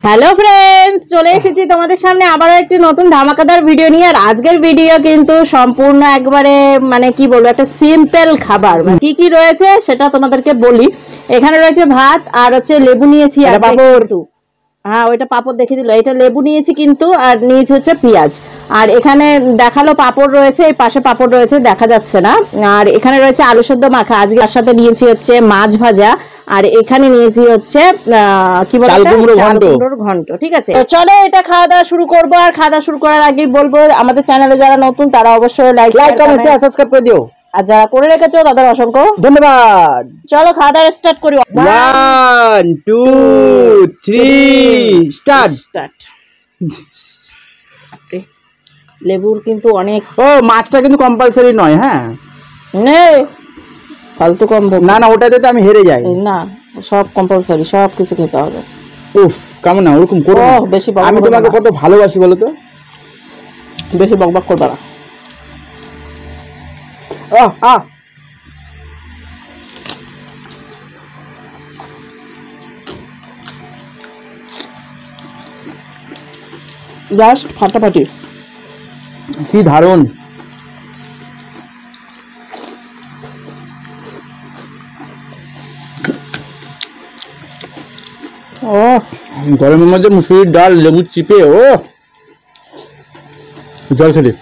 Hello friends, চলে এসেছি তোমাদের সামনে আবারও একটি নতুন ধামাকাদার ভিডিও নিয়ে। আর আজকের ভিডিও কিন্তু সম্পূর্ণ একবারে মানে কি বলবো, একটা সিম্পল খাবার। কি কি রয়েছে সেটা তোমাদেরকে বলি। এখানে রয়েছে ভাত আর হচ্ছে লেবু নিয়েছি, আর কিন্তু হ্যাঁ ওইটা পাপড় দেখে দিল। এটা লেবু নিয়েছি কিন্তু, আর নিয়েছি হচ্ছে পেঁয়াজ। আর এখানে দেখালো পাপড় রয়েছে, এই পাশে পাপড় রয়েছে, দেখা যাচ্ছে না। আর এখানে রয়েছে আলু সেদ্ধ মাখা, আজকে তার সাথে নিয়েছি হচ্ছে মাছ ভাজা। আর এখানে নিয়েছি হচ্ছে কি বলে চাল কুমড়োর ঘন্ট। ঠিক আছে, তো চলো এটা খাওয়া দাওয়া শুরু করবো। আর খাওয়া দাওয়া শুরু করার আগে বলবো, আমাদের চ্যানেলে যারা নতুন তারা অবশ্যই লাইক কমেন্ট সাবস্ক্রাইব করে দিও, আর যারা করে রেখেছো তাদের অসংখ্য ধন্যবাদ। চলো খাওয়া দাওয়া স্টার্ট করি। 1 2 3 স্টার্ট। লেবুর কিন্তু অনেক, ও মাছটা কিন্তু কম্পালসরি নয়। হ্যাঁ নে ফালতু কম না না, ওটাতে তো আমি হেরে যাই। না, সব কম্পালসরি, সব কিছু খেতে হবে। উফ কেমন না, ওরকম করো না। বেশি আমি তোমাকে কত ভালোবাসি বলো তো। বেশি বকবক করবা না। জাস্ট ফাটাফাটি, কি দারুণ। ও গরমের মধ্যে মুসুরির ডাল, লেবু চিপে, ও জল খেতে।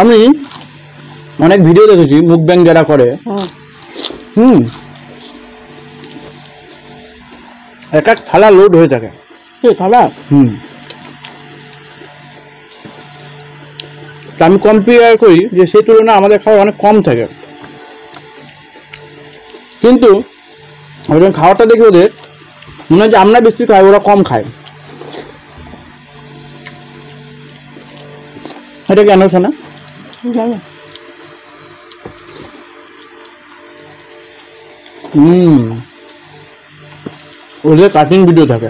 আমি অনেক ভিডিও দেখেছি মুকব্যাং যারা করে, এক এক থালা লোড হয়ে থাকে। থালা আমি কম্পেয়ার করি যে সেই তুলনায় আমাদের খাওয়া অনেক কম থাকে, কিন্তু ওদের খাওয়াটা দেখি ওদের মনে হয় যে আমরা বেশি খাই, ওরা কম খায়। এটা কেন শোনা? ওদের কাটিং ভিডিও থাকে।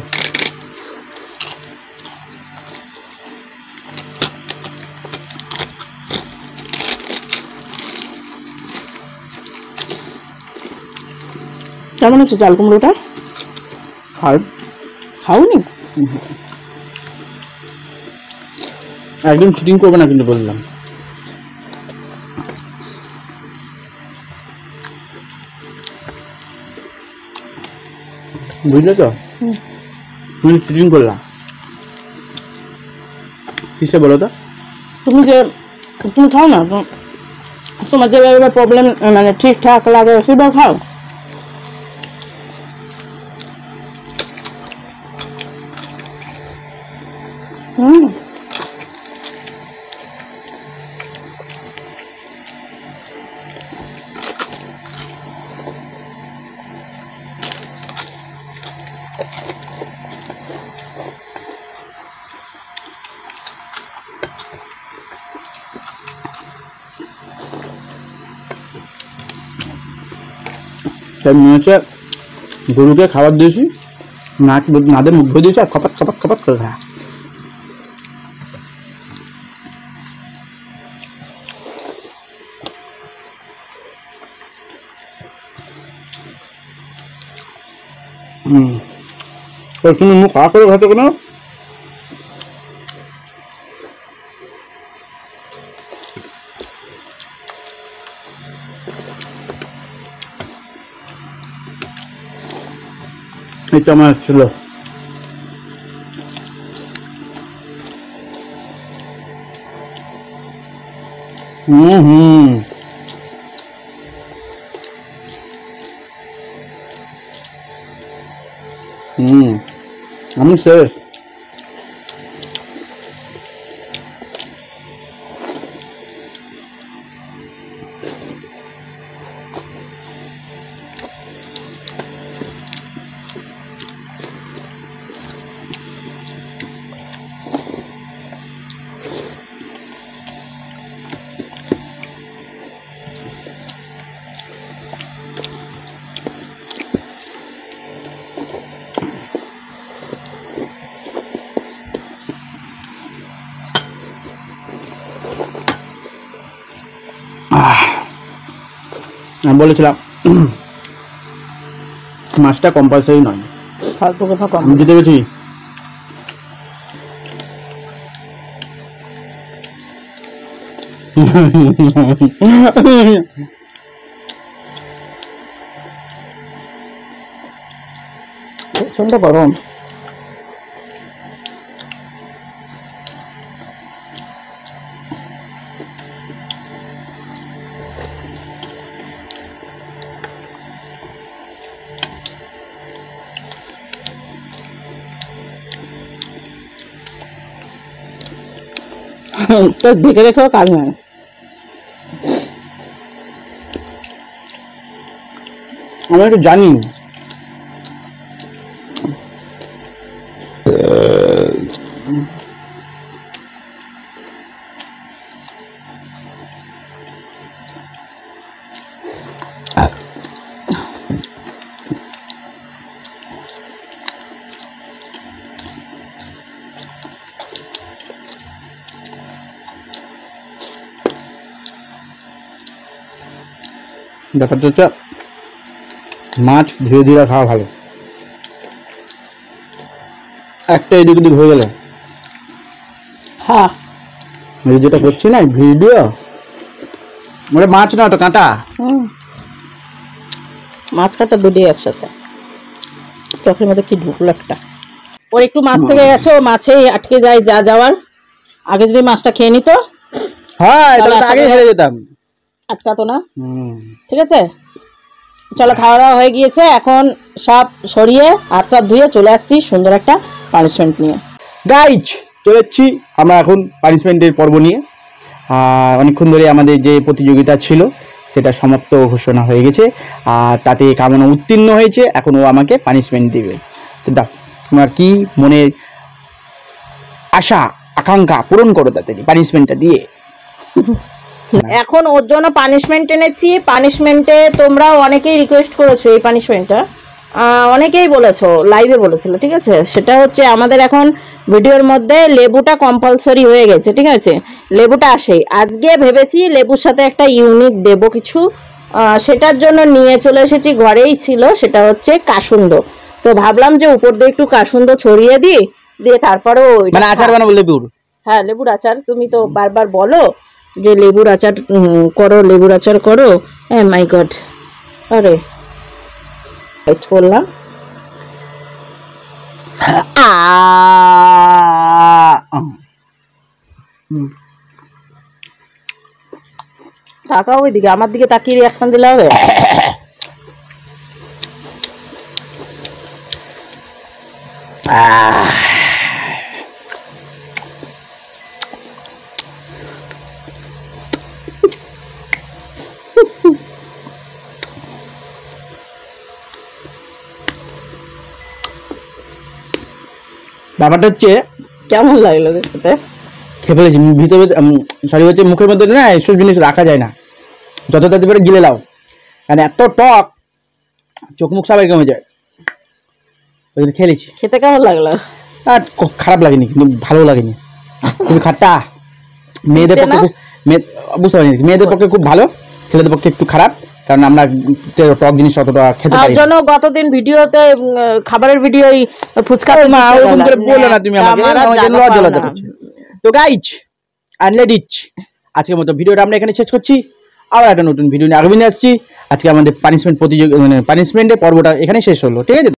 কেমন হচ্ছে চাল কুমড়োটা? খাওনি? একদম চিটিং করবে না কিন্তু বললাম। বুঝলে তো? তুমি চিটিং করলাম কিসে বলো তো? তুমি খাও না, তোমার যেভাবে প্রবলেম মানে ঠিকঠাক লাগে সেভাবে খাও। তাই মনে হচ্ছে গরুকে খাবার দিয়েছি, নাদের মুখ ধুয়ে দিয়েছি, আর খপাত খপাত খপাত করে খায়। তুমি মুখ খা করে খাতে কেন? এটা আমার ছিল। আমি শেষ। আমি বলেছিলাম মাছটা কম্পালসারি নয়, ফালতু কথা কম। আমি যেতে পেরেছি। প্রচন্ড গরম। তো দেখে রেখেও কাজ নয়। আমি একটু জানি ব্যাপারটা হচ্ছে মাছ ধীরে ধীরে খাওয়া ভালো, একটা এদিক ওদিক হয়ে গেলে। হ্যাঁ, আমি যেটা করছি না ভিডিও, মানে মাছ না ওটা কাঁটা। মাছ কাটা দুটি একসাথে। চোখের মধ্যে কি ঢুকলো একটা। ওর একটু মাছ থেকে গেছে, ও মাছেই আটকে যায় যা যাওয়ার। আগে যদি মাছটা খেয়ে নিত, হ্যাঁ তাহলে এটা আগে হেরে যেতাম, আটকাতো না। ঠিক আছে, চলো খাওয়া দাওয়া হয়ে গিয়েছে, এখন সব সরিয়ে হাত পা ধুয়ে চলে আসছি সুন্দর একটা পানিশমেন্ট নিয়ে। গাইজ চলে এসেছি আমরা এখন পানিশমেন্টের পর্ব নিয়ে। অনেকক্ষণ ধরে আমাদের যে প্রতিযোগিতা ছিল সেটা সমাপ্ত ঘোষণা হয়ে গেছে, আর তাতে কামনা উত্তীর্ণ হয়েছে। এখন ও আমাকে পানিশমেন্ট দিবে। তো দাও, তোমার কি মনের আশা আকাঙ্ক্ষা পূরণ করো তাড়াতাড়ি পানিশমেন্টটা দিয়ে। এখন ওর জন্য পানিশমেন্ট এনেছি। পানিশমেন্টে তোমরাও অনেকেই রিকোয়েস্ট করেছো এই পানিশমেন্টটা, অনেকেই বলেছো, লাইভে বলেছিল। ঠিক আছে, সেটা হচ্ছে আমাদের এখন ভিডিওর মধ্যে লেবুটা কম্পালসরি হয়ে গেছে। ঠিক আছে, লেবুটা আসে। আজকে ভেবেছি লেবুর সাথে একটা ইউনিক দেবো কিছু, সেটার জন্য নিয়ে চলে এসেছি। ঘরেই ছিল, সেটা হচ্ছে কাসুন্দ। তো ভাবলাম যে উপর দিয়ে একটু কাসুন্দ ছড়িয়ে দিই, দিয়ে তারপরেও মানে আচার বানাবো লেবুর। হ্যাঁ, লেবুর আচার। তুমি তো বারবার বলো যে লেবুর আচার করো, লেবুর আচার করো। হ্যাঁ, মাই গড। আরে করলাম। তাকাও ওইদিকে, আমার দিকে তাকিয়ে রিয়াকশন দিলে হবে? ব্যাপারটা হচ্ছে কেমন লাগলো দেখতে? খেয়ে ফেলেছি ভিতরে, সরি হচ্ছে মুখের মধ্যে না এসব জিনিস রাখা যায় না, যত তাড়াতাড়ি করে গিলে লাও, মানে এত টক চোখ মুখ সবাই কমে যায়। ওই জন্য খেলেছি। খেতে কেমন লাগলো? আর খারাপ লাগেনি, কিন্তু ভালো লাগেনি, খুবই খাট্টা। মেয়েদের পক্ষে খুব, বুঝতে পারিনি, মেয়েদের পক্ষে খুব ভালো, ছেলেদের পক্ষে একটু খারাপ, কারণ আমরা টক জিনিস অতটা খেতে পারি না। জন্য গতদিন ভিডিওতে খাবারের ভিডিওই ফুচকা ওরকম করে বলো না তুমি আমাকে, লজ্জা লজ্জা করছে। তো গাইজ আর লেডিজ, আজকের মতো ভিডিওটা আমরা এখানে শেষ করছি। আবার একটা নতুন ভিডিও নিয়ে আগামী দিনে আসছি। আজকে আমাদের পানিশমেন্ট প্রতিযোগিতা, মানে পানিশমেন্টের পর্বটা এখানে শেষ হলো। ঠিক আছে।